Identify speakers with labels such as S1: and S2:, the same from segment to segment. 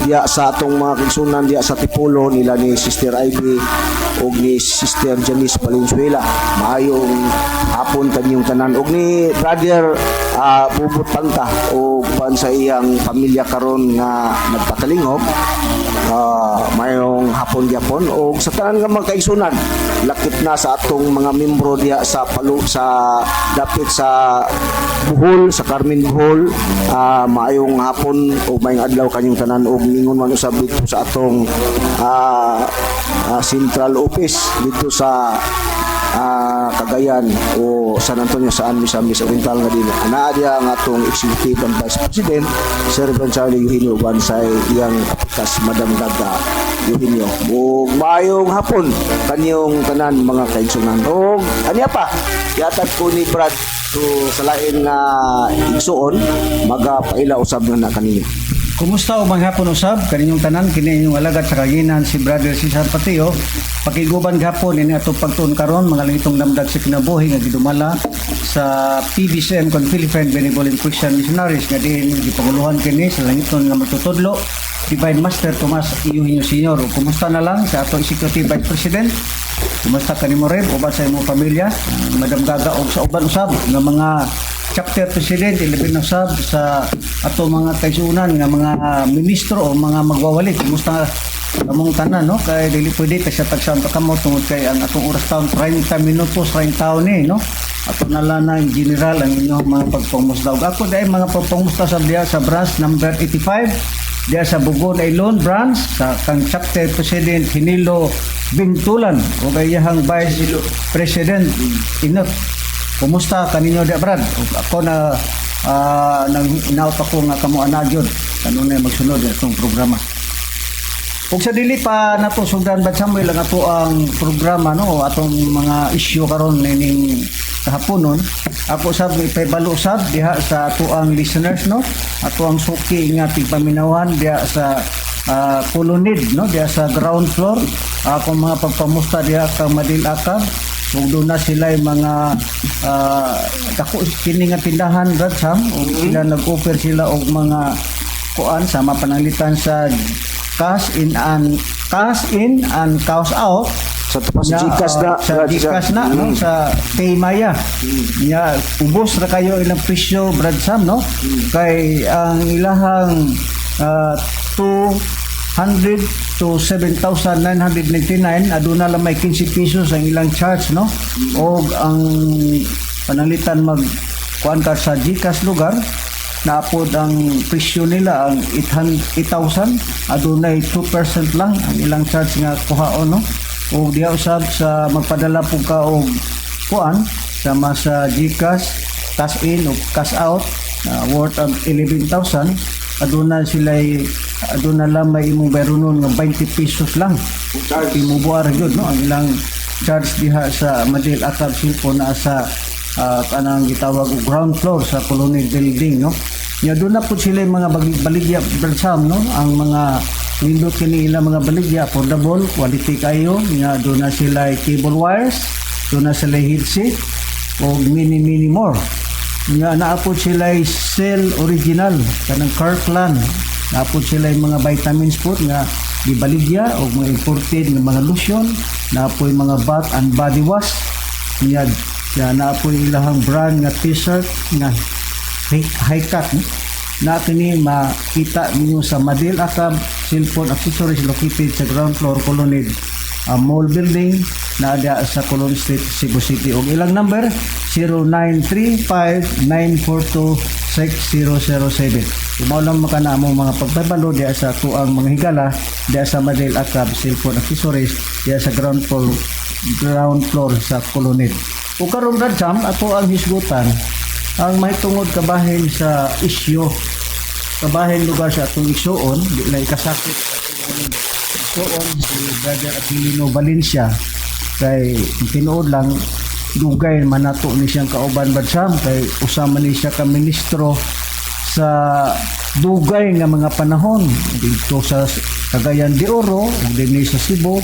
S1: diya sa atong mga kigsunan diya sa Tipolo nila ni Sister Ivy ug ni Sister Janice Valenzuela. Maayong hapon kanyong tanan ug ni Brother Bubut Panta o pan sa iyang pamilya karon nga nagpakalingop. Mayong hapon gyapon o sa tanan nga mga kaigsunan lakip na sa atong mga membro diya sa dapit sa Bohol, sa Carmen Bohol. Maayong hapon o mayong adlaw kanyong tanan og ningon man usab dito sa atong central office dito sa Cagayan o San Antonio sa Misamis Oriental nga din. Anaa diya ang atong Executive and Vice President Sir Gonzalo Eugenio uban sa iyang apikas Madam Gaga Eugenio. O maayong hapon kanyong tanan mga kaigsunan. O aniya pa yatag ko ni Brad to sa lain nga igsuon magapaila usab na kanino.
S2: Kumusta o maghapon usab kaninyong tanan kini inyong alagad sa kaginan si Brother Cesar Patio pakiguban gahapon ini ato pagtuon karon mga langitong damdag sa kinabuhi nga gidumala sa PBCM kon Philippine Benevolent Christian Missionaries nga din gipanguluhan kini sa langiton nga magtutudlo Divine Master Tomas Eugenio Sr. Kumusta na lang sa ato Executive Vice President. Kumusta kanimo rin uban sa imong pamilya, Madam Gaga og sa uban usab nga mga chapter president ilabin usab sa ato mga kaigsunan nga mga ministro o mga magwawali. Kumusta among tanan no kay dili pwede ta sa tagsan pa kamo tungod kay ang atong oras taon 30 minutos 30 taon ni no. Ato nala na in general ang inyong mga pagpamusdaw. Ako dai mga pagpamusta sa diya sa branch number 85 diya sa Bugon Ailon branch sa kang chapter president Hinilo Bintulan o kayahang vice president Inot. Kumusta kaninyo diya Brad? Ako na nang inaot ako nga kamo anagyod kanunay magsunod itong programa. Kung sa dili pa nato sugdan ba Samuel lang ato ang programa no atong mga issue karon ning kahaponon ako sab ipabalo sab diha sa ato ang listeners no ato ang suki nga tigpaminawan diha sa Colonid no diha sa ground floor akong mga pagpamusta diha ka Madil-Akab ug doon na sila mga dako kini nga tindahan Brad Sam ug sila nag-offer sila og mga kuan sama pananglitan sa cash in and cash out
S1: sa Gcash na
S2: sa Gcash na no sa Paymaya nya ubos ra kayo ilang presyo Brad Sam no kay ang ilahang 200 to 7,999 aduna lang may 15 pesos ang ilang charge no og ang pananglitan mag kuan ka sa Gcash lugar naapod ang presyo nila ang 8,000 adunay 2% lang ang ilang charge nga kuhaon no o diha usab sa magpadala pug ka og kuan sama sa Gcash cash in o cash out worth of 11,000 aduna lang may imong bayronon nga 20 pesos lang imubuar gyud no ang ilang charge diha sa Madil-Akab Silpo na sa kanang gitawag og ground floor sa Colonial Building no nya doon na po sila yung mga baligya Sam no ang mga nindot kini ilang mga baligya affordable quality kayo nya doon na sila cable wires doon na sila headset o mini more nya naapod sila cell original kanang Kirkland naapod sila yung mga vitamins po nga gibaligya o mga imported nga mga lotion naapoy mga bath and body wash nya naapoy ilahang brand nga t-shirt nga high cut na kini makita ninyo sa Madil-Akab Cellphone Accessories located sa ground floor Colonid Mall Building na ada sa Colon Street, Cebu City. Og ilang number 0935-942-6007. Umaw lang makana mo mga pagpabalo diya sa tuang mga higala diya sa Madil-Akab Cellphone Accessories diya sa ground floor sa Colonid. O karon Brad Sam ato ang hisgutan ang mahitungod kabahin sa isyo kabahin lugar sa atong igsuon di lay kasakit igsuon si Brother Aquilino Valencia kay tinuod lang dugay manato ni siyang kauban Brad Sam kay usama ni siya ka ministro sa dugay nga mga panahon dito sa Cagayan de Oro ug dinhi sa Cebu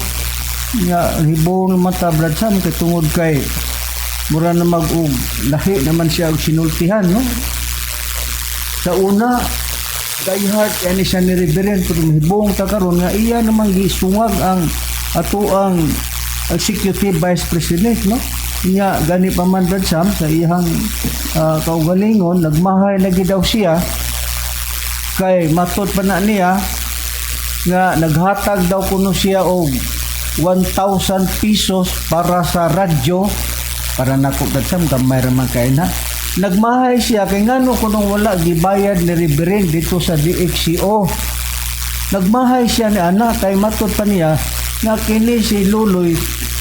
S2: nga hibong mata Brad Sam kay tungod kay mura na mag-ug lahi naman siya og sinultihan no sa una diehard ani siya ni Reverend pero mahibong ta karon nga iya namang gisungag ang ato ang Executive Vice President, no? Niya gani pa man Brad Sam sa iyang kaugalingon, nagmahay lagi daw siya kay matod pa na niya nga naghatag daw kuno siya og 1,000 pesos para sa radyo para nako Brad Sam gamay ra man kay na. Nagmahay siya kay ngano kuno wala gibayad ni Reverend dito sa DXCO. Nagmahay siya ni anak kay matod pa niya nga kini si Luloy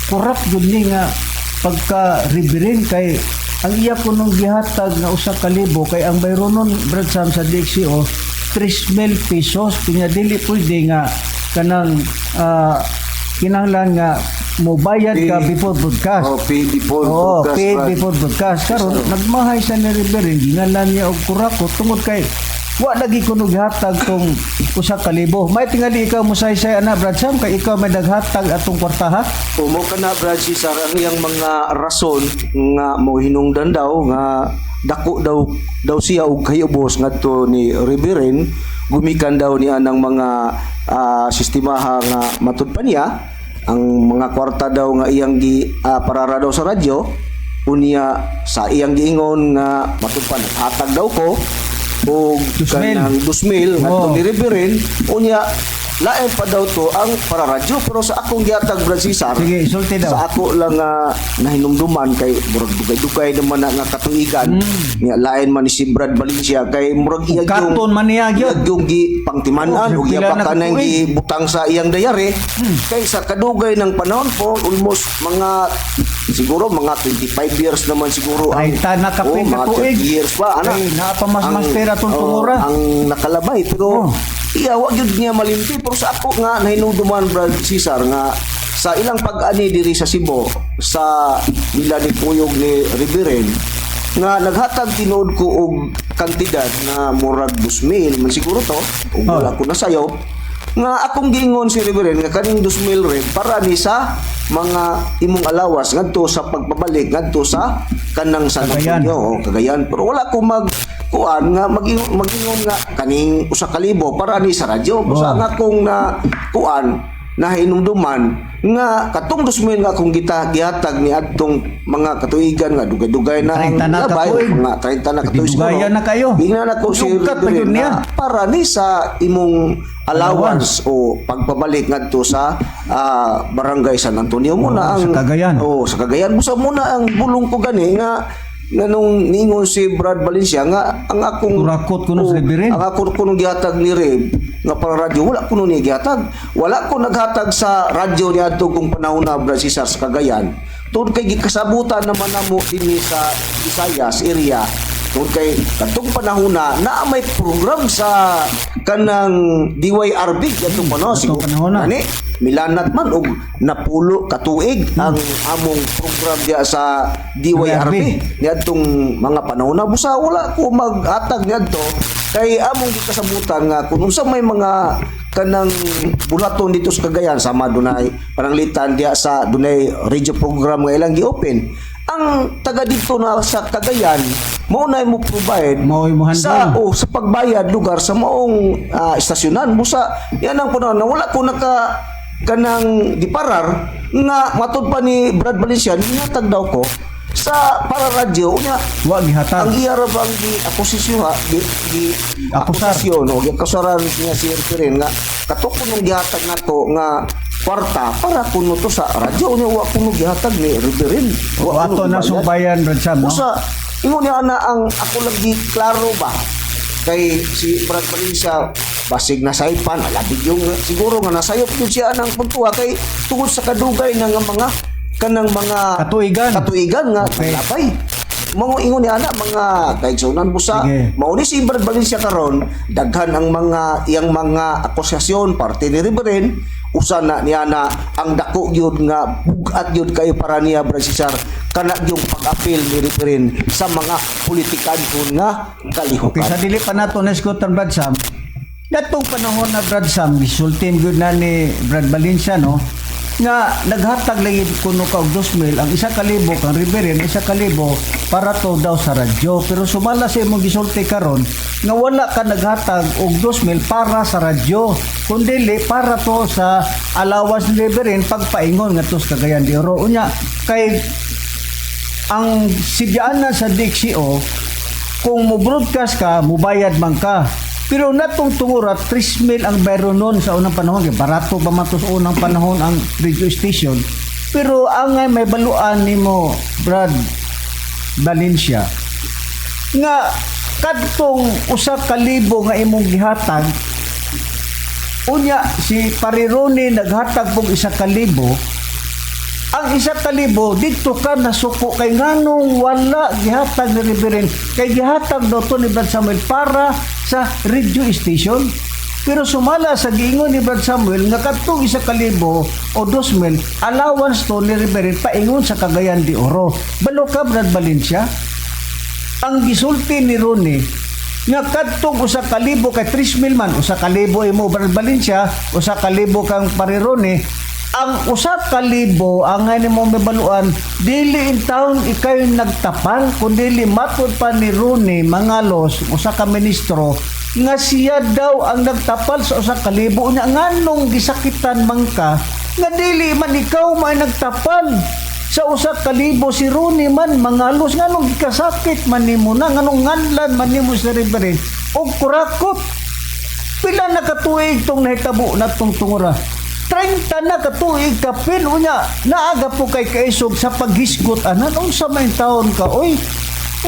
S2: kurap gud ni nga pagka Reverend kay ang iya kunong gihatag nga usa ka libo kay ang bayronon Brad Sam sa DXCO 3,000 pesos pinya dili pwede nga kanang kinahanglan nga mobayad ka before broadcast.
S1: Pay before broadcast.
S2: Pay
S1: Brad.
S2: before broadcast. Karon nagmahay sa ni Reverend gingalan niya og kurako tungod kay wa lagi kuno gihatag tong usa ka libo. May tingali ikaw mo say ana Brad Sam kay ikaw may naghatag atong kwartaha.
S1: Mo ka na Brad Cesar ang iyang mga rason nga mo hinungdan daw nga dako daw siya og kayubos ngadto ni Reverend gumikan daw ni anang mga sistemaha nga matud pa niya ang mga kwarta daw nga iyang parara daw sa radyo unya sa iyang giingon nga matud pa naghatag daw ko o kanang 2,000 ngadto ni Reverend unya lain pa daw to ang para radyo pero sa akong gihatag Brad Cesar
S2: Sige, sulti daw.
S1: sa ako lang nahinumduman kay murag dugay-dugay naman nga katuigan nga lain man ni si Brad Valencia kay murag iya
S2: Karton man niya gyud.
S1: yung gipangtimanan ug iya
S2: pila
S1: pa
S2: na
S1: kanang
S2: katuig.
S1: gibutang sa iyang dayari kay sa kadugay ng panahon po almost mga siguro mga 25 years naman siguro
S2: Ay, na kapin
S1: mga
S2: katuig.
S1: 30 years pa ana
S2: Ay, naa pa mas pera tong tungura.
S1: ang nakalabay pero iya wa gyud niya malimti pero sa ako nga nahinungduman Brad Cesar nga sa ilang pag-ani diri sa Cebu sa nila ni Puyog ni Reverend nga naghatag tinuod ko og kantidad na murag 2,000 man siguro to ug wala ko nasayo nga akong giingon si Reverend nga kaning 2,000 rin para ni sa mga imong alawas ngadto sa pagpabalik ngadto sa kanang San
S2: Cagayan.
S1: Antonio o Cagayan pero wala ko kuan nga mag-ingon nga kaning usa ka libo para ni sa radyo sa nga kung na kuan na hinumduman nga katong 2,000 nga akong gihatag ni adtong mga katuigan nga dugay-dugay na
S2: 30 na katuig.
S1: mga 30 na katuig
S2: Dugayan na kayo.
S1: Ingnan ako si
S2: Sugat pa yun
S1: Reverend
S2: niya.
S1: na para ni sa imong allowance o pagpabalik ngadto sa barangay San Antonio muna
S2: sa Cagayan.
S1: sa Cagayan mo sa muna ang bulong ko gani nga nung ningon si Brad Valencia nga ang akong
S2: Kurakot kuno sa Reverend.
S1: ang ako kuno gihatag ni Reb nga para radyo wala kuno ni gihatag wala ko naghatag sa radyo ni adto kung panahon na Brad Cesar sa Cagayan tungod kay gikasabutan naman namo dinhi sa Visayas area tungod kay kadtong panahon na may program sa kanang DYRB kadtong panahon siguro
S2: panahon na.
S1: ani milanat man og napulo katuig ang among program diya sa DYRB niadtong mga panahon na busa wala ko maghatag niadto kay among gikasabutan nga kung unsa may mga kanang bulaton dito sa Cagayan sama dunay pananglitan diya sa dunay radio program nga ilang gi-open ang taga dito na sa Cagayan mao na mo provide
S2: Mao imo
S1: sa
S2: handle.
S1: sa pagbayad lugar sa maong istasyonan busa yan ang panahon na wala ko naka kanang giparar nga matud pa ni Brad Valencia nihatag daw ko sa para radyo unya
S2: Wa gihatag.
S1: ang iya ra bang di akusasyon di
S2: Akusar.
S1: akusasyon o akusaran niya si Reverend nga katok kunong gihatag nato nga kwarta para kuno to sa radyo unya wa kuno gihatag ni Reverend
S2: Wa ato na
S1: gibayad.
S2: subayan Brad Sam, no?
S1: Usa, ingon niya na ang ako lagi klaro ba kay si Brad Valencia basig na saipan alabig yung siguro nga nasayop yun siya ng puntuwa kay tungod sa kadugay ng mga kanang mga
S2: Katuigan.
S1: nga
S2: Okay.
S1: labay mga ingon niya na mga kaigsunan busa
S2: Sige.
S1: mao ni si Brad Valencia karon daghan ang mga iyang mga akusasyon parte ni Reverend usa na niya na ang dako gyud nga bugat gyud kayo para niya Brad Cesar kana yung pag-apil ni Reverend sa mga politikan nga kalihukan.
S2: Okay, sa dili pa nato na skutan Brad Sam. Datong panahon na Brad Sam, gisultin gyud na ni Brad Valencia, no? nga naghatag lagi kuno ka og 2,000 ang 1,000 kang Reverend 1,000 para to daw sa radyo pero sumala sa imong gisulti karon nga wala ka naghatag og 2,000 para sa radyo kundi para to sa allowance ni Reverend pagpaingon nga tos Cagayan de Oro unya kay ang sidyaan sa DXO kung mo broadcast ka mubayad man ka. Pero natong tungurat, 3,000 ang bayro noon sa unang panahon. Barato pa man to sa unang panahon ang radio station. Pero ang may baluan ni mo, Brad Valencia, nga kadtong 1,000 nga imong gihatag, unya si Parirone naghatag pong 1,000, ang 1,000 dito ka nasuko kay nganong wala gihatag ni Reverend kay gihatag daw to ni Brad Samuel para sa radio station pero sumala sa giingon ni Brad Samuel nga kadtong 1,000 o 2,000 allowance to ni Reverend paingon sa Cagayan de Oro. Balo ka Brad Valencia ang gisulti ni Ronnie nga kadtong 1,000 kay 3,000 man 1,000 imo Brad Valencia 1,000 kang Parirone ang 1,000 ang nga mo mabaluan dili in town ikay nagtapal kundi matod pa ni Ronnie Mangalos usa ka ministro nga siya daw ang nagtapal sa 1,000 unya nganong gisakitan man ka nga dili man ikaw may nagtapal sa 1,000 si Ronnie man Mangalos nganong gikasakit man nimo na nganong nganlan man nimo sa Reverend og kurakot pila na katuig tong nahitabo natong tungura 30 na katuig kapin unya naaga po kay kaisog sa paghisgot anan unsa may taon ka oy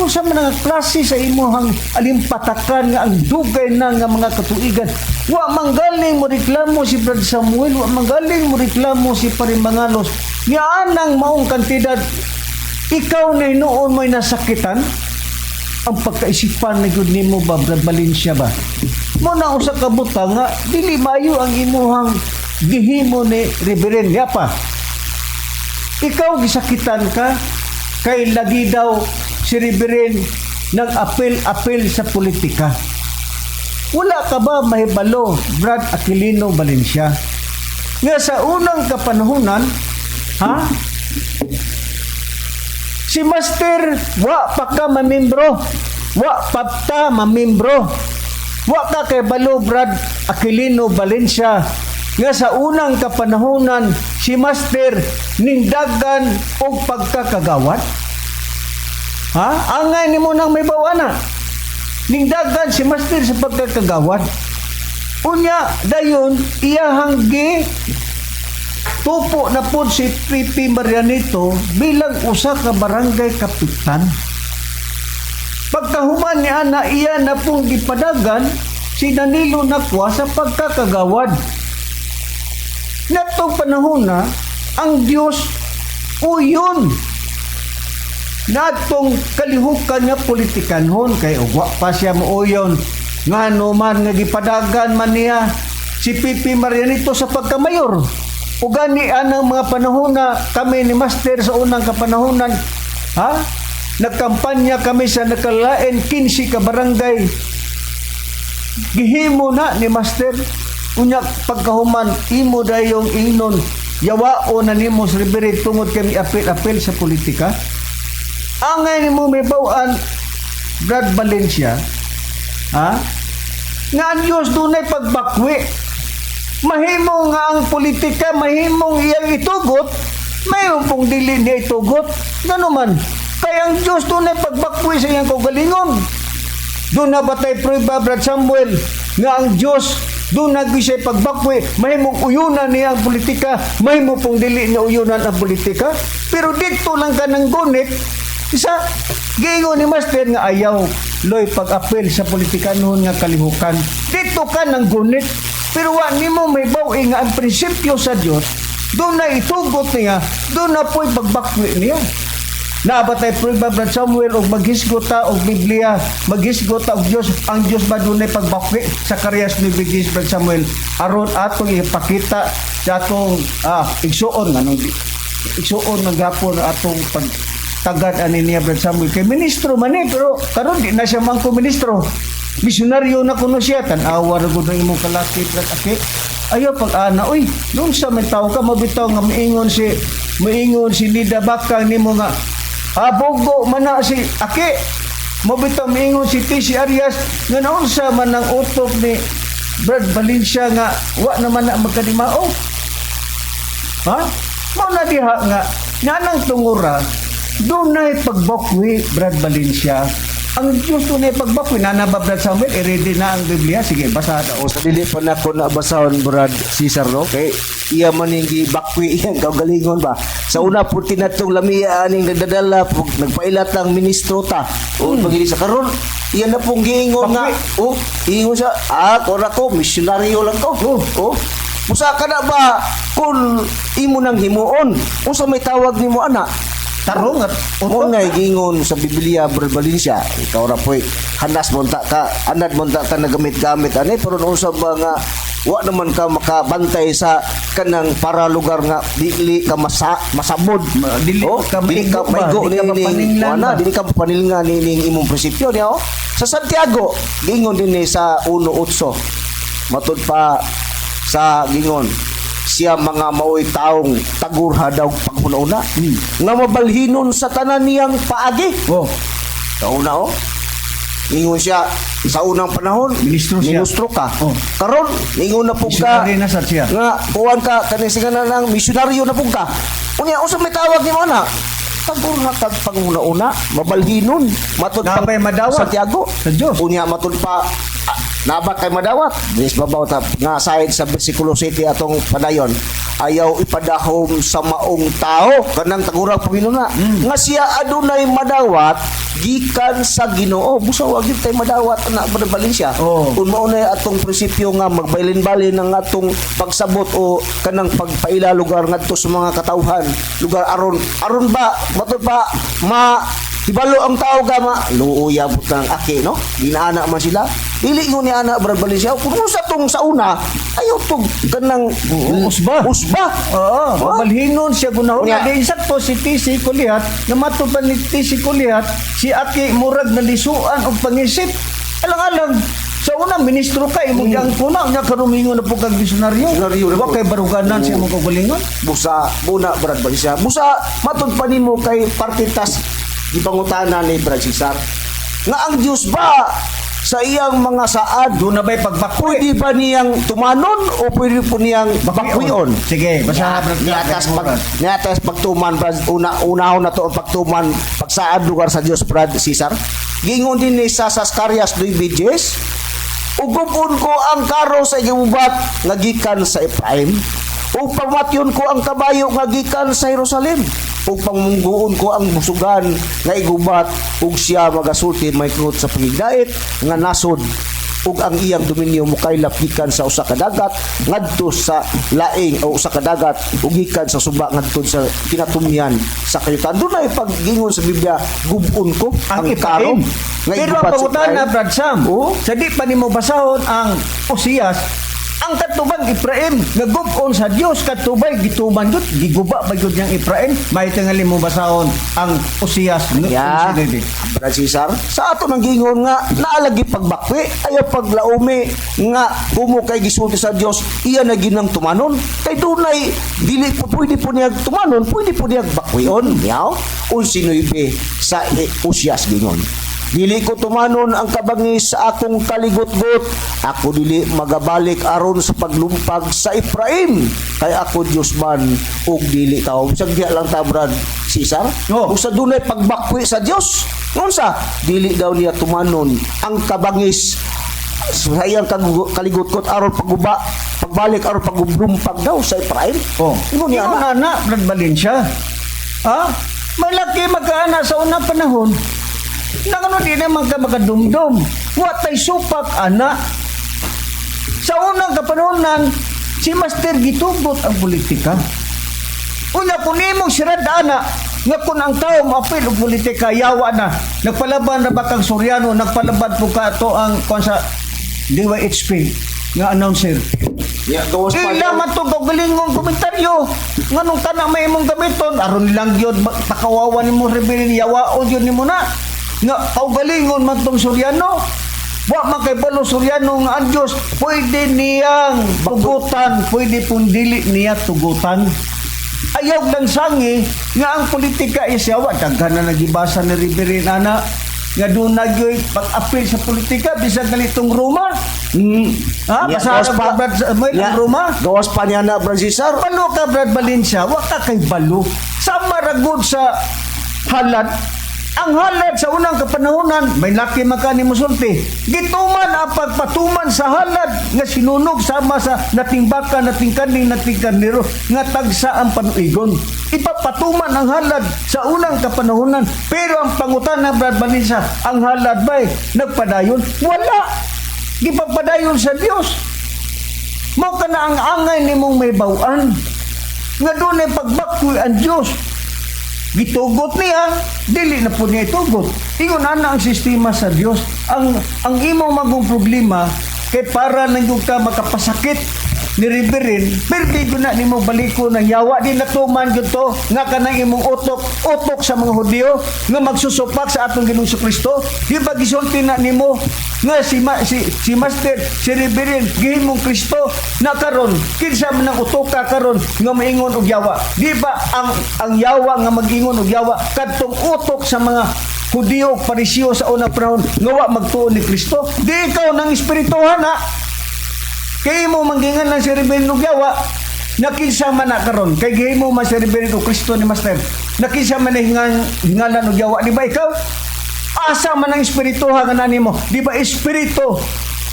S2: unsa man nga klase sa imuhang alimpatakan nga ang dugay na nga mga katuigan wa manggaling mo reklamo si Brad Samuel wa manggaling mo reklamo si Parimangalos nga anang maong kantidad ikaw na noon may nasakitan ang pagkaisipan ni gud nimo ba Brad Valencia ba mo na usa ka butang nga dili mayo ang imuhang gihimo ni Reverend Yapa. Ikaw gisakitan ka kay lagi daw si Reverend nag-apel sa politika. Wala ka ba mahibalo, Brad Aquilino Valencia? Nga sa unang kapanahunan, si Master wa pa ka mamembro, wa pa ta mamembro. Wa ka kay balo Brad Aquilino Valencia nga sa unang kapanahonan si Master nindagan og pagkakagawad angay nimo nang may bawana nindagan si Master sa pagkakagawad unya dayon iyahang gi tupo na pod si Pipi Marianito bilang usa ka barangay kapitan pagkahuman ni ana iya na pong gipadagan si Danilo Nakwa sa pagkakagawad. Natong panahon na, ang Diyos uyon natong kalihukan nga politikanhon kay ugwa pa siya muuyon nga man nga gipadagan man niya si Pipi Marianito sa pagkamayor o gani anang mga panahon na kami ni Master sa unang kapanahonan nagkampanya kami sa nakalain 15 ka barangay gihimo na ni Master unya pagkahuman imo dayong ingnon yawao na nimo sa Reverend tungod kami apel sa politika angay nimo may bawaan Brad Valencia nga ang Diyos dunay pagbakwi mahimo nga ang politika mahimong iyang itugot mayroon pong dili niya itugot gano man kaya ang Diyos dunay pagbakwi sa iyang kaugalingon doon na batay prueba Brad Samuel nga ang Diyos doon nag-isay pagbakwi, mahimong uyunan niya ang politika, mahimo pong dili na uyunan ang politika. Pero dito lang ka ng gunit, isa, giingon ni Master nga ayaw, loy pag-apel sa politika noon nga kalihukan. Dito ka ng gunit, pero wa nimo may bawi nga ang prinsipyo sa Diyos, doon na itugot niya, doon na po'y pagbakwi niya. Nabatay prueba Brad Samuel og maghisgota og Biblia maghisgota og Dios ang Dios ba dunay pagbakwi sa karyas ni Bigis Brad Samuel aron atong ipakita sa atong igsuon nganong igsuon ng gapon atong pagtagad ani niya Brad Samuel kay ministro man pero karon di na siya mangko ministro misyonaryo na kuno siya tan-awa ra gud ang imong kalaki Brad Aki Ayaw pag-ana, uy, doon sa may tao ka, mabitaw nga maingon si Lida Bakang ni mo nga, bogo man na si Aki, mabitaw maingon si T.C. Arias, nga naon sa man ang utok ni Brad Valencia nga, wa naman na magkadimao. Ha? Mao na diha nga, nanang tungura, doon na pagbakwi, Brad Valencia. Ang Diyos doon na pagbakwi, nanaba Brad Samuel, i-ready na ang Biblia. Sige, basa na.
S1: O sa dili pa na ko nabasahon Brad Cesar no kay iya man ning gibakwi iyan kaugalingon ba sa una po tinatong lamia aning nagdadala pug nagpailat ang ministro ta o pagili sa karon iya na pong giingon nga ingon siya kora ko misyonaryo lang ko musa ka na ba kung imo nang himuon unsa may tawag nimo ana
S2: Tarong at
S1: mo nga gingon sa Biblia Brad Valencia ikaw ra poy hanas monta ka anad monta ka nagamit-gamit ani pero unsa ba nga wa naman ka makabantay sa kanang para lugar nga dili ka masabod
S2: dili ka
S1: maigo ni dili ka panilngan ni imong prinsipyo niya sa Santiago gingon din sa 1:8 matud pa sa gingon siya mga maoy taong tagurha daw pagmuna-una nga mabalhinon sa tanan niyang paagi. Kauna ingon siya sa unang panahon ministro ka. Karon ingon na pug ka nga kuwan ka kaning singanan ng misyonaryo na pug ka. Unya usa may tawag nimo na tagurha kag pagmuna-una mabalhinon matud pa
S2: madawat
S1: Santiago
S2: sa Dios.
S1: Unya matud pa naba kay madawat dis babaw ta nga side sa bersikulo 7 atong padayon ayaw ipadahom sa maong tao kanang tagurang Panginoon nga siya adunay madawat gikan sa Ginoo busa wa gyud tay madawat na Brad Valencia kun mao na atong prinsipyo nga magbailin-balin ang atong pagsabot o kanang pagpaila lugar ngadto sa mga katawhan lugar aron ba matud pa Ibalo ang tao gama, luuya butang Aki, no? Ginaana man sila. Dili ko ni ana Brad Valencia. Kung sa tong sa una, ayaw tong kanang
S2: usba. Oo, mabalhinon siya gunahon. Din sakto si TC Kulihat, na matupan ni TC Kulihat, si Aki murag nalisuan og pangisip. Alang-alang sa unang ministro kay mo yang kuna nya karumingon na po kag misyonaryo. Wa kay baruganan siya mo kagulingon.
S1: Busa muna Brad Valencia. Busa matud pa nimo kay partitas ipangutana ni Brad Cesar nga ang Dios ba sa iyang mga saad
S2: do na ba'y pagbakwi
S1: pwede ba niyang tumanon o pwede po niyang bakwion?
S2: Sige basta
S1: niatas pagtuman unahon na to ang pagtuman pagsaad lugar sa Dios Brad Cesar gingon din ni sa Zacarias 9:10 ugupon ko ang karo sa giubat nga gikan sa Ephraim ug pamatyon ko ang kabayo nga gikan sa Jerusalem ug pangmungguon ko ang busugan nga igubat ug siya magasulti may krut sa pagigdait nga nasod ug ang iyang dominyo mukaylap gikan sa usa ka dagat ngadto sa laing o usa ka dagat ug gikan sa suba ngadto sa kinatumyan sa kayutan dunay paggingon sa Biblia gubon ko ang karo
S2: nga pero ang pangutana Brad Sam sa di pa nimo basahon ang Osias ang katubang Ephraim nagubon sa Dios katubay gituman jud giguba ba jud yang Ephraim may tingali mo basahon ang Osias
S1: Brad Cesar sa ato nang gingon nga naalagi pagbakwi ayaw paglaumi nga kumo kay gisulti sa Dios iya na ginang tumanon kay dunay dili po pwede po niya tumanon pwede po niya bakwion yaw unsinoybe sa Osias gingon dili ko tumanon ang kabangis sa akong kaligot-got. Ako dili magabalik aron sa paglumpag sa Ephraim. Kay ako Dios man ug dili tao. Sagdiya lang ta Brad Cesar. Ug sa dunay pagbakwi sa Dios. Unsa? Dili daw niya tumanon ang kabangis sa iyang kaligot-got aron pagbalik aron paglumpag daw sa Ephraim.
S2: Imo ni ana Brad Valencia. Malaki magkaana sa unang panahon. Nangano di naman ka makadumdum. Watay supak, ana. Sa unang kapanonan, si Master gitubot ang politika. Una po nimong sirad, ana, nga kung ang tao mapil ang politika, yawa na. Nagpalaban na ba kang Soriano, nagpalaban po ka ito ang konsa DYHP nga announcer. Ila man ito gagalingong komentaryo. Nga nung tanang may imong gamiton, aron lang yun, pakawawan mo rebelin, yawaon yun ni mo na. Nga kaugalingon man tong Soriano Wa man kay balo Suryano nga ang Dios pwede niyang tugutan, pwede pong dili niya tugutan. Ayaw lang sangi nga ang politika isyawa daghan na nagibasa ni Reverend ana nga doon nagyoy pag-apil sa politika bisan ganitong Roma. Ha?
S1: Ya,
S2: Pasara
S1: gawas pa.
S2: Brad Samuel ang
S1: Ya,
S2: Roma.
S1: gawas pa niya na, Brad Cesar.
S2: Balo ka Brad Valencia, wa ka kay balo. Sa maragod sa halad, ang halad sa unang kapanahonan, may laki makani musulti. Gituman ang pagpatuman sa halad nga sinunog sama sa nating baka, nating kaning, nating karnero nga tagsa ang panuigon. Ipapatuman ang halad sa unang kapanahonan. Pero ang pangutan na Brad Valencia, ang halad ba'y nagpadayon? Wala. Gipapadayon sa Dios. Mao ka na ang angay nimong may bawaan. Nga doon ay pagbakoy ang Diyos. Gitugot niya, dili na po niya itugot. Ingon ana ang sistema sa Dios. Ang imong magong problema kay para nang yung ka makapasakit ni Reverend, pero di ko na nimo baliko ng yawa, di natuman yun to, nga kanang imong utok sa mga Hudyo, nga magsusupak sa atong Ginoong Kristo. Di ba gisulti na nimo nga si Master, si Reverend, gihimong Kristo na karon, kinsa man ang utoka karon nga maingon og yawa. Di ba ang yawa nga mag-ingon og yawa kadtong utok sa mga Hudyo, Pariseo sa unang panahon nga wa magtuon ni Kristo. Di ikaw nang espirituhan ha. Kay mo manggingan ng si Reverend og yawa, nakinsa man na karon. Kay gay mo man si Reverend og Kristo ni Master. Nakinsa man hingalan og yawa, di ba ikaw? Asa man ang espirituhan nga nanimo? Di ba espiritu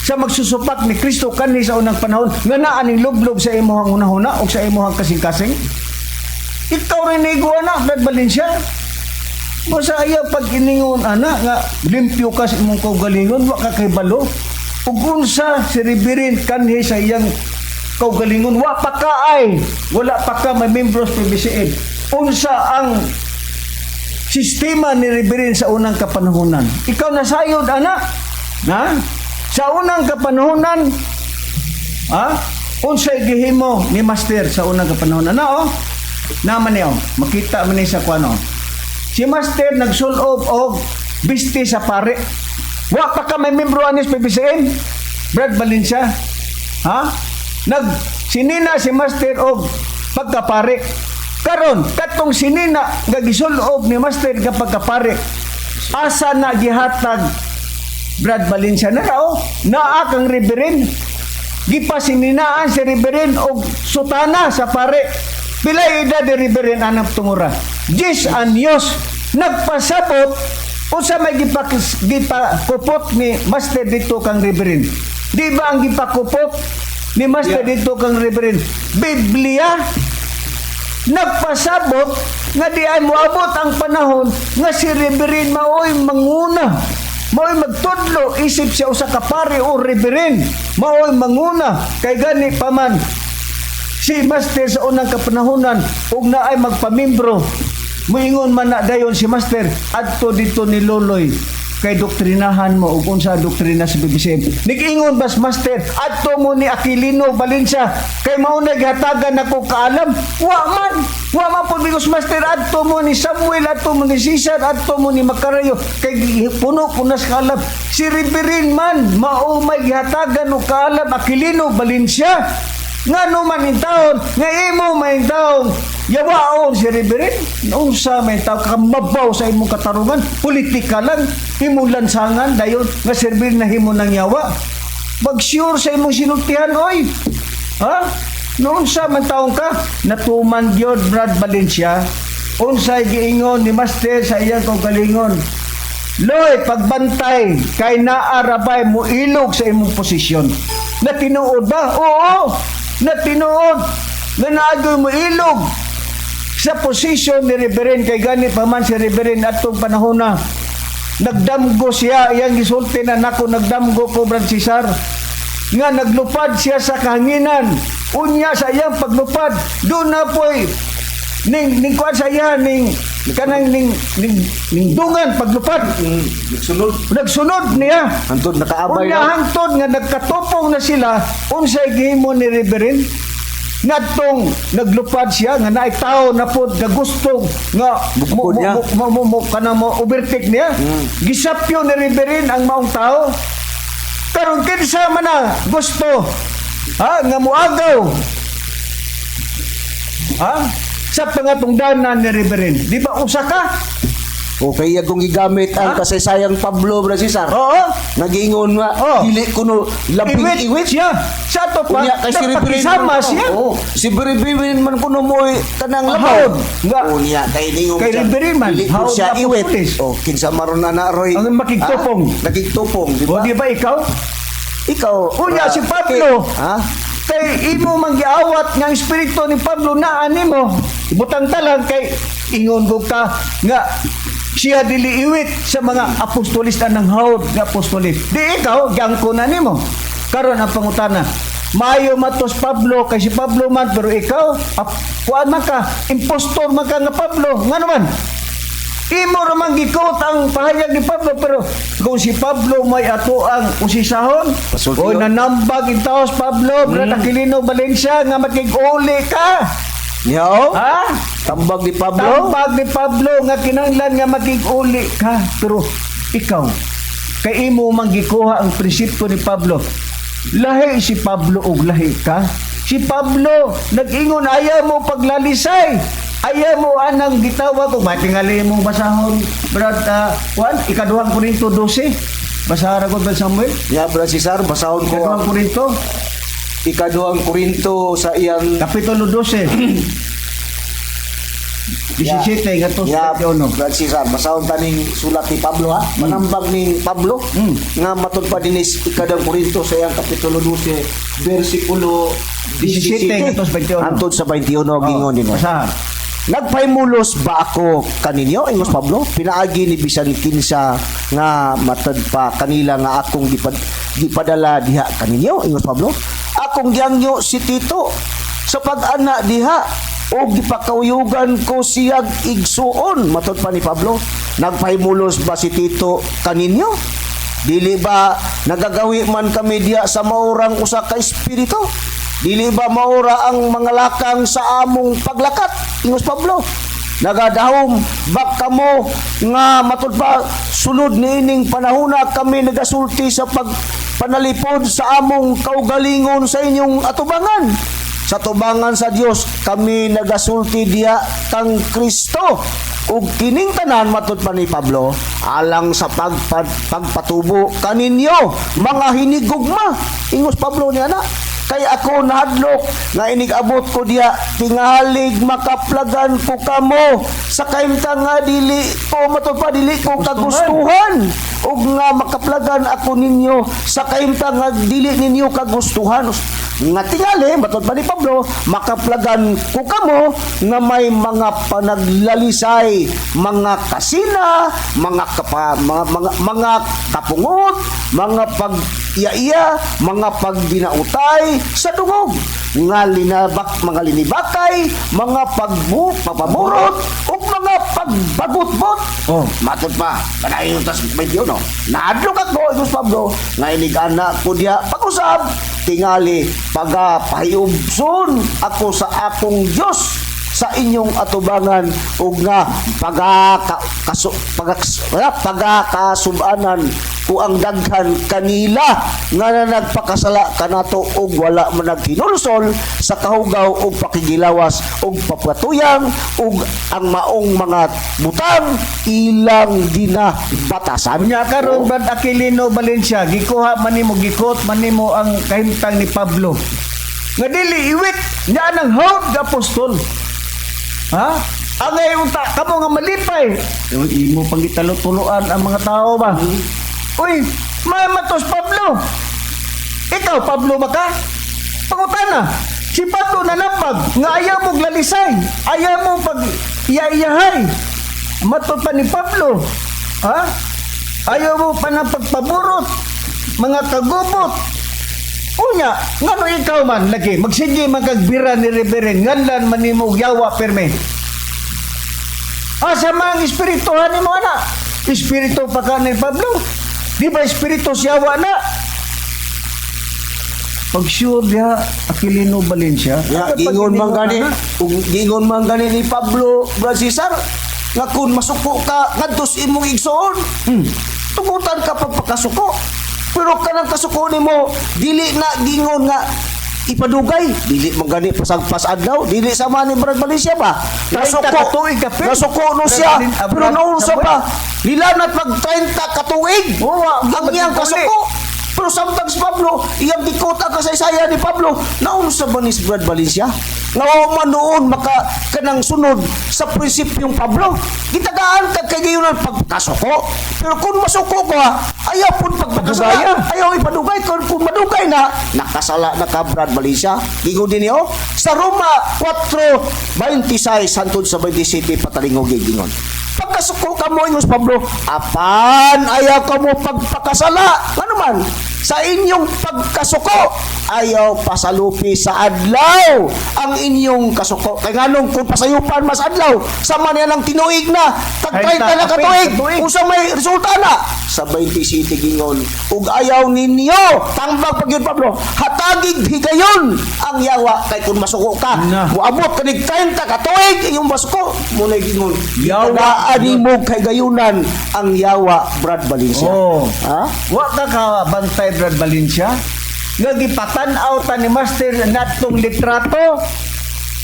S2: sa magsusupak ni Kristo kanhi sa unang panahon nga naa ning lublob sa imong hunahuna o sa imong kasing-kasing? Ikaw rin iguana, Brad Valencia. Basta ayaw pag iningon ana nga limpyo ka sa imong kaugalingon, wa ka kay balo. Ug unsa si Reverend kanhi sa iyang kaugalingon, wa pa ka ay wala pa ka may membros PBCN. Unsa ang sistema ni Reverend sa unang kapanahonan? Ikaw nasayod ana, ha? Sa unang kapanahonan, ha? Unsay gihimo ni Master sa unang kapanahonan? Na naman niyo, makita man ni sa kuano. Si Master nagsulob og biste sa pare. Wa pa ka may membro anis PBCN, Brad Valencia. Ha? Sinina si Master og pagkapare. Karon katong sinina nga gisulob ni Master nga pagkapare. Asa na gihatag Brad Valencia na raw? Naa kang Reverend. Gipasinninaan si Reverend og sutana sa pare. Pila edad ni Reverend anak tungura? 10 anyos. Nagpasabot unsa may gipakupot ni Master dito kang Reverend. Di ba ang gipakupot ni Master dito kang Reverend? Biblia. Nagpasabot nga di ay moabot ang panahon nga si Reverend maoy manguna. Maoy magtudlo isip siya usa ka pare o Reverend. Maoy manguna kay gani paman si Master sa unang kapanahonan ug na ay magpamimbro. Muingon man na dayon si Master adto dito ni Loloy kay doktrinahan mo ug unsa doktrina sa BBCM. Nig-ingon bas Master adto mo ni Aquilino Valencia kay mao na gihatagan nako kaalam. Wa man pud bigos Master adto mo ni Samuel, adto mo ni Cesar, adto mo ni Macarayo kay puno punas kaalam. Si Reverend man mao may gihatagan og kaalam Aquilino Valencia. Nga man in taon, nga imo may taon, yawaon si Reverend, unsa may taon, kamabaw sa imong katarungan, politika lang, imong lansangan, dayon, nga servir na himo ng yawa. Mag-sure sa imong sinultihan, oy. Ha? Noon sa man taon ka, natuman gyud Brad Valencia, unsay giingon ni Master sa iyang kaugalingon. Loy, pagbantay, kay naarabay mo ilog sa imong posisyon. Natinuod ba? Oo! Natinuod! Na naagoy mo ilog sa posisyon ni Reverend kay gani pa man si Reverend atong panahon na nagdamgo siya, iyang gisulti na nako nagdamgo ko Brad Cesar nga naglupad siya sa kahanginan. Unya sa iyang paglupad, doon na po'y ning kuan sa iya ning kanang ning dungan paglupad nagsunod niya
S1: Antod nakaabay
S2: unya
S1: na.
S2: hangtod nga nagkatupong na sila unsay gihimo ni Reverend ngadtong naglupad siya nga naay tao na pod nga gusto nga
S1: Bukod niya.
S2: kanang mo overtake niya gisapyo ni Reverend ang maong tao Karon kinsa man na gusto nga muagaw sa pangatungdanan ni Reverend. Di ba usa ka?
S1: Okay, kung gigamit ang kasaysayang Pablo, Brad Cesar.
S2: Oo.
S1: Nagingon nga, dili ko no labing iwit.
S2: siya. Sa to pa,
S1: Unya kay si Reverend.
S2: napakisama siya.
S1: Oo. Si Reverend man kuno mo kanang
S2: Ahawd.
S1: labaw.
S2: Nga.
S1: Unya kay ningon
S2: Kay Reverend man,
S1: dili ko
S2: hawd
S1: siya
S2: na
S1: iwit.
S2: pulis.
S1: Oh, kinsa maron na Roy.
S2: Ang makigtupong.
S1: Nakigtupong, di
S2: O
S1: ba?
S2: di ba ikaw?
S1: Ikaw.
S2: Unya si Pablo. Kay imo manggiawat nga espiritu ni Pablo na animo. Ibutang talang kay ingon ko ka nga siya dili iwit sa mga apostolis na ng hawd nga apostolis. Di ikaw, giyang ko na nimo. Karon ang pangutana, mayo matos Pablo kay si Pablo man pero ikaw, kuan man ka, impostor man ka nga Pablo. Nga naman, imo ramang gikot ang pahayag ni Pablo pero kung si Pablo may ato ang usisahon
S1: Pasulti
S2: o
S1: yun.
S2: nanambag intaos Pablo Brad Aquilino Valencia nga makig-uli ka.
S1: Yo.
S2: Ha?
S1: Tambag ni Pablo.
S2: Tambag ni Pablo nga kinahanglan nga makig-uli ka. Pero ikaw, kay imo man gikuha ang prinsipyo ni Pablo. Lahi si Pablo og lahi ka. Si Pablo nag-ingon ayaw mo paglalisay. Ayaw mo anang gitawag ko. Matingali mong basahon, Brad. Juan, ikaduhang Korinto 12. Basahan ako, Brad Samuel.
S1: Ya, Brad Cesar, basahon ko
S2: Ikaduhang
S1: ang
S2: Korinto,
S1: ikaduhang Korinto sa iyang
S2: Kapitulo 12. 17 nga to
S1: Ya,
S2: sa 21.
S1: Brad Cesar, basahon taning sulat ni Pablo ha. Manambag ni Pablo nga matud pa dinis ikadang Korinto sa iyang kapitulo 12 bersikulo
S2: 17 nga to sa 21.
S1: Antod sa 21 gingon din.
S2: Basahan.
S1: Nagpahimulos ba ako kaninyo, ingos Pablo? Pinaagi ni bisan kinsa nga matad pa kanila nga akong gipadala diha kaninyo, ingos Pablo? Akong giangyo si Tito sa pag-ana diha o gipakauyugan ko siyag igsuon, matod pa ni Pablo. Nagpahimulos ba si Tito kaninyo? Dili ba nagagawi man kami diha sa maurang usa ka espiritu? Dili ba maura ang mga lakang sa among paglakat? Ingos Pablo. Nagadahom baka mo nga matud pa sulod niining panahona kami nagasulti sa pagpanalipod sa among kaugalingon sa inyong atubangan. Sa tubangan sa Dios kami nagasulti diha kang Kristo. Ug kining tanan matud pa ni Pablo alang sa pagpatubo kaninyo mga hinigugma. Ingos Pablo niya na. Kaya ako nahadlok nga inigabot ko diya tingalig makaplagan ko kamo sa kaimta nga dili ko matod pa dili ko kagustuhan ug nga makaplagan ako ninyo sa kaimta nga dili ninyo kagustuhan nga tingali matod pa ni Pablo makaplagan ko kamo nga may mga panaglalisay mga kasina mga mga kapungot mga pag-iya-iya mga pagbinautay sa dungog nga mga linibakay mga papaburot o mga pagbagutbot matod pa kanayon tas 21 naadlok ako Igus Pablo nga inigana ko diya pag-usab tingali pagapahiyubson ako sa akong Diyos sa inyong atubangan ug nga pagakasubanan ko ang daghan kanila nga nagpakasala kanato ug wala man nagkinulsol sa kahugaw ug pakigilawas ug papatuyang ug ang maong mga butang ilang ginabatasan
S2: Nya karon Brad Aquilino Valencia gikuha man nimo gikot man nimo ang kahimtang ni Pablo nga dili iwit nya nang hawd nga apostol. Ha? Ang unta kamo nga malipay. Yung imo pangitalo-tuloan ang mga tao ba? Uy, may matos Pablo. Ikaw Pablo ba ka? Pangutana. Si Pablo nanapag nga ayaw mo glalisay, ayaw mo pag iya-iyahay. Matot pa ni Pablo. Ha? Ayaw mo pa ng pagpaburot, mga kagubot. Unya, nga no ikaw man, lagi, magsige magkagbira ni Reverend, nganlan man ni mo yawa perme. Asa mga espirituhan ni mo na? Espiritu pa ka ni Pablo? Di ba espiritu siyawa na? Pag sure diha, Aquilino Valencia,
S1: ya gingon man gani ug gingon man gani ni Pablo Brad Cesar nga kun masuko ka ngadtos imong igsoon tugutan ka pagpakasuko Pero kanang kasuko nimo dili na gingon nga ipadugay, dili man gani pasagpas adlaw, dili sama ni Brad Valencia ba? Nasuko no siya, pero noon sa pa, nilanat mag 30 katuig. Ang iyang kasuko. Pero samtang si Pablo, iyang dikota kasaysaya ni Pablo, naon sa ba ni Brad Valencia? Nawaman noon maka kanang sunod sa prinsipyong Pablo. Gitagaan kag kay gayunan pagkasuko. Pero kung masuko ka, ayaw pud pagpakasala. Ayaw ipadugay kung madugay na nakasala na ka Brad Valencia. Gingon din niyo sa Roma 4:26 hangtod sa 27 patalingog gingon. Pagkasuko ka mo yung Pablo, apan ayaw ka mo pagpakasala. Ano man? Sa inyong pagkasuko, ayaw pasalupi sa adlaw ang inyong kasuko. Kaya nganong kung pasayupan mas adlaw, sama niya ng tinuig na, tag-30 na katuig, kung sa may resulta na, sa 27 gingon, ug ayaw ninyo, tambag pag yun Pablo, hatagig higayon ang yawa, kay kung masuko ka, muabot ka nig 30 katuig, inyong masuko, muna gingon, yawa mo kay gayunan ang yawa, Brad Valencia. Ha?
S2: Wa ka bantay Brad Valencia nga gipatan-aw ta ni Master natong litrato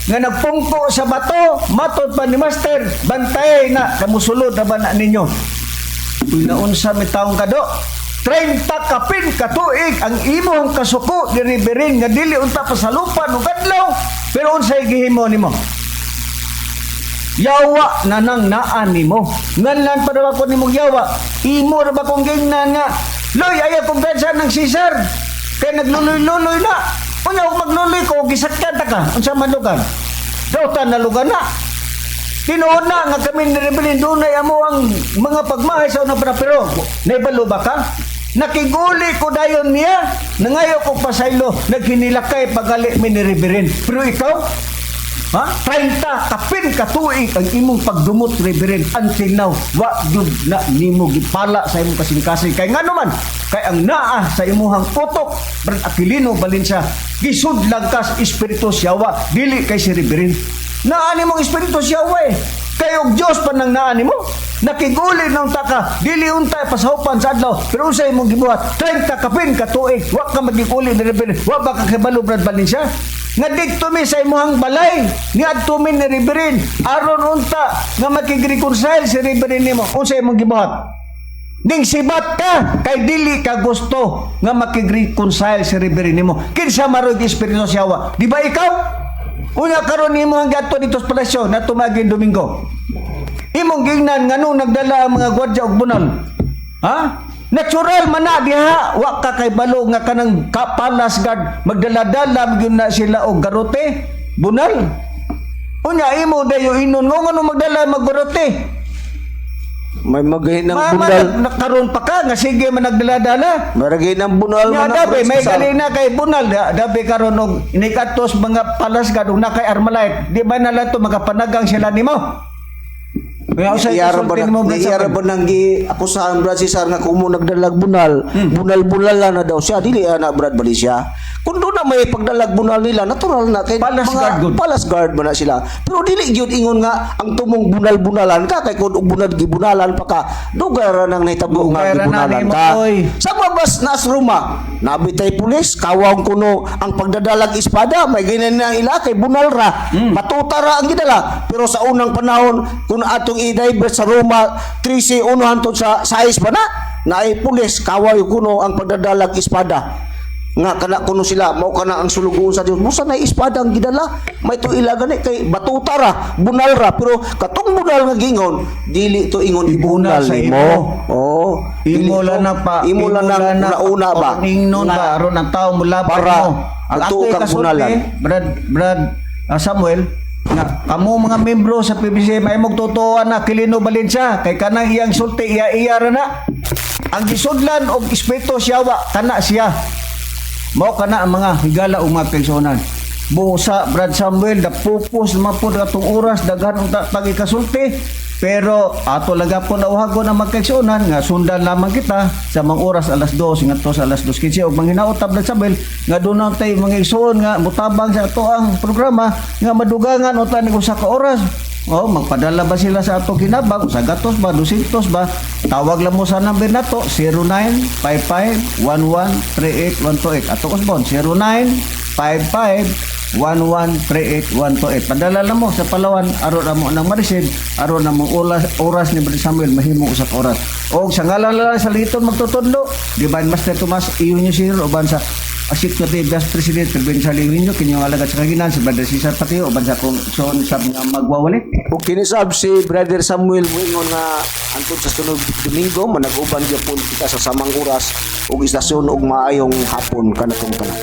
S2: nga nagpungko sa bato, matod pa ni Master, bantay na kamusulod na ba na ninyo? Naunsa mi taong kado 30 kapin katuig ang imong kasuko ni Reverend nga dili unta pasalupan ug adlaw, pero unsay gihimo nimo? Yawa na nang naan nimo. Nganlan pa daw ako nimong yawa. Imo ra ba kong gingnan nga Loy, ayaw kumpensa ng Cesar. Kaya nagluloy-luloy na. Unya, kung magluloy ko, gisatkan ta ka. Unsa man lugar? Dautan na lugar na. Tinuod na nga kami nirebilin doon ay amo ang mga pagmahay sa unang pero naibalo ba ka? Nakiguli ko dayon niya. Nangayo ko pasaylo. Naghinilakay pagali mi nirebilin. Pero ikaw, ha? 30 kapin katuig ang imong pagdumot, Reverend, until now wa gyud na nimo gipala sa imong kasing-kasing kay ngano man kay ang naa sa imuhang utok Brad Aquilino Valencia gisudlag kas espiritu siyawa dili kay si Reverend. Naa nimong espiritu siyawa kay og Dios pa nang naa nimo. Nakiguli ng taka dili untay pasahupan sa adlaw pero unsay imong gibuhat 30 kapin katuig wa ka magiguli ni Reverend. Wa ba ka kabalo Brad Valencia? Nga dikto mi sa imuhang balay ni adto mi ni Reverend aron unta nga makigreconcile si Reverend nimo unsay imong gibuhat ning sibat ka kay dili ka gusto nga makigreconcile si Reverend nimo kinsa maroy espiritu siyawa di ba ikaw unya karon nimo ang gadto dito sa palasyo na tumagin Domingo imong gingnan nganong nagdala ang mga gwardiya og bunal ha. Natural man na diha, wa ka kay balo nga kanang palas guard magdala-dala gyud na sila og garote, bunal. Unya imo dayo inon ngono magdala maggarote.
S1: May magahin ng bunal.
S2: Nakaroon pa ka nga sige man nagdala-dala.
S1: Maragin ng bunal
S2: man. Dabe may galina kay bunal, dabe karon og inikatos mga palas guard na kay Armalite. Di ba nala to magapanagang sila nimo? Iyara ba nang gi-akusahan Brad Cesar nga kung mo nagdalag bunal, bunal-bunal na daw siya, dili na Brad Valencia. Kung doon na may pagdalag bunal nila, natural na kay palas guard man na sila. Pero dili gyud ingon nga ang tumong bunal-bunalan ka kay kun bunal gibunalan pa ka, dugay ra nang nahitabo nga gibunalan ka. Sa mabas nas Roma, nabitay pulis, kawang kuno ang pagdadalag espada, may ginan na ila kay bunal ra. Matuta ra ang gidala. Pero sa unang panahon, kung atong i-divert sa Roma 13 hangtod sa 6 pa na naay pulis kaway kuno ang pagdadalag espada nga kana kuno sila mao kana ang sulugon sa Dios musa na espada ang gidala may to ilagani kay batuta ra bunal ra pero katong bunal nga gingon dili to ingon ibunal nimo imo lang na pa
S1: imo lang nauna ba
S2: ingnon ba aron ang tawo mula
S1: para
S2: ang ato kasulti Brad Samuel nga kamo mga membro sa PBC may magtutuan na Aquilino Valencia kay kanang iyang sulti iya ra na ang gisudlan og espiritu siyawa kana siya mao kana ang mga higala ug mga personal busa Brad Samuel da pupos mapud atong oras daghan og pagikasulti pero ato laga po nauhagon ang magkaigsuonan nga sundan lamang kita sa mga oras alas 2 ngadto sa alas 2:15 ug manghinaot Brad Samuel nga doon tay mga igsuon nga mutabang sa ato ang programa nga madugangan utan ni usa ka oras O, magpadala ba sila sa ato kinabang? Sa gatos ba? 200 ba? Tawag lang mo sa number na to, 0955-1138-128. Ato Osbon, 0955-1138-128. Padala lang mo sa Palawan, aron na mo ng ma-receive, aron na mo oras ni Brother Samuel, mahimo usap oras. O, sa ngalan lang sa liton magtutudlo, Divine Master Tomas, iyon nyo sir, uban sa Executive Vice President, Provincial Iwinyo, kinyong alagad sa kaginan, si Brother Cesar Patio, uban sa kung son sab nga magwawali.
S1: Ug kinisab si Brother Samuel moingon nga antod sa sunod Domingo manag-uban gyapon kita sa samang oras ug istasyon ug maayong hapon kanatong tanan.